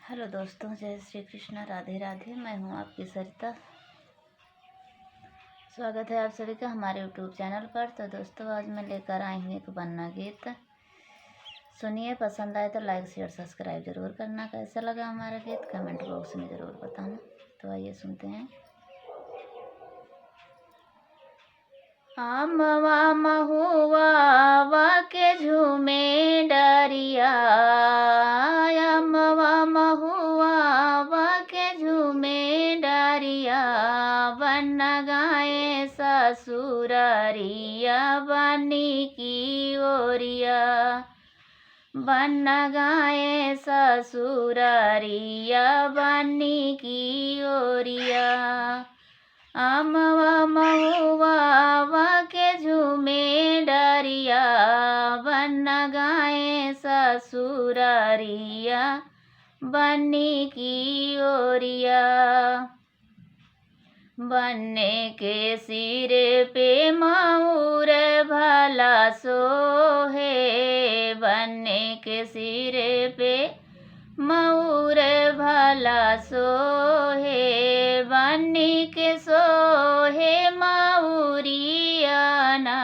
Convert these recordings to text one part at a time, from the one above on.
Hello दोस्तों, जय श्री कृष्णा, राधे राधे। मैं हूं आपकी सरिता। स्वागत है आप सभी का हमारे यूट्यूब चैनल पर। तो दोस्तों, आज मैं लेकर आई हूँ एक वन्ना गीत। सुनिए, पसंद आए तो लाइक शेयर सब्सक्राइब जरूर करना। कैसा लगा हमारा गीत कमेंट बॉक्स में ज़रूर बताना। तो आइए सुनते हैं। आमवा महुआ वा के झूमे डरिया, आमवा महुआ वा के झूमे डरिया, वन्ना गाए ससुरारिया बनी की ओरिया, वन्ना गाए ससुरारिया बनी की ओरिया। आमवा महुआ वा के झूमे डरिया, वन्ना गाए ससुरारिया बनी की ओरिया। बन्ने के सिर पे मऊर भला सोहे, बन्ने के सिर पे मऊर भला सोहे, बन्नी के सोहे मऊरियाना,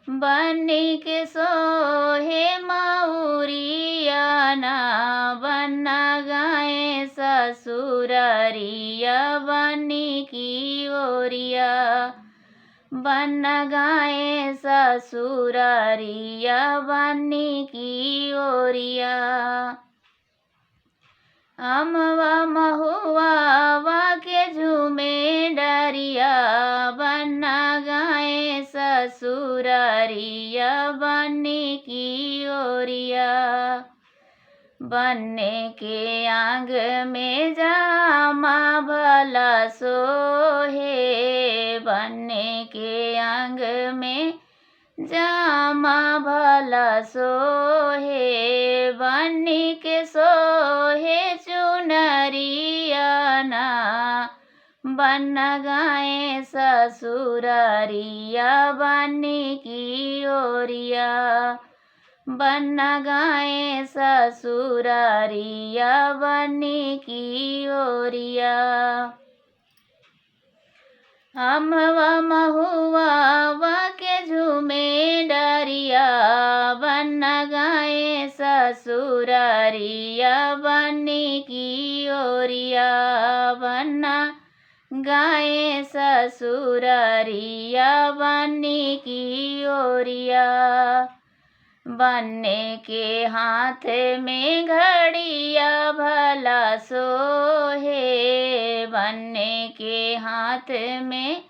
बन्नी के सोहे मऊरियाना, वन्ना गाए ससुरारिया बनी की ओरिया, वन्ना गाए ससुरारिया बनी की ओरिया। आमवा महुआ वा के झूमे डरिया, वन्ना गाए ससुरारिया बनी की ओरिया। बन्ने के आंग में जामा भला सोहे, बन्ने के आंग में जामा भला सोहे, बन्नी के सोहे चुनरियाना, वन्ना गाए ससुरारिया बनी की ओरिया, वन्ना गाए ससुरारिया बनी की ओरिया। आमवा महुआ वा के झूमे डरिया, वन्ना गाए ससुरारिया बनी की ओरिया, वन्ना गाए ससुरारिया बनी की ओरिया। बन्ने के हाथ में घड़िया भला सोहे, बन्ने के हाथ में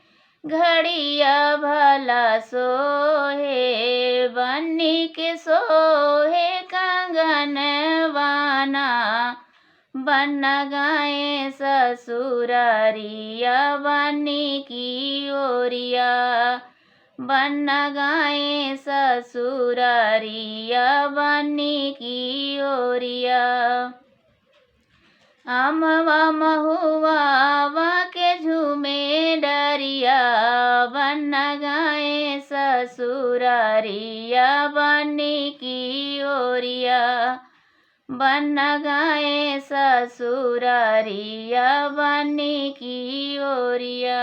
घड़िया भला सोहे, बन्नी के सोहे कंगनवाना, वन्ना गाए ससुरारिया बनी की ओरिया, वन्ना गाए ससुरारिया बनी की ओरिया। आमवा महुआ वा के झूमे डरिया, वन्ना गाए ससुरारिया बनी की ओरिया, वन्ना गाए ससुरारिया बनी की ओरिया।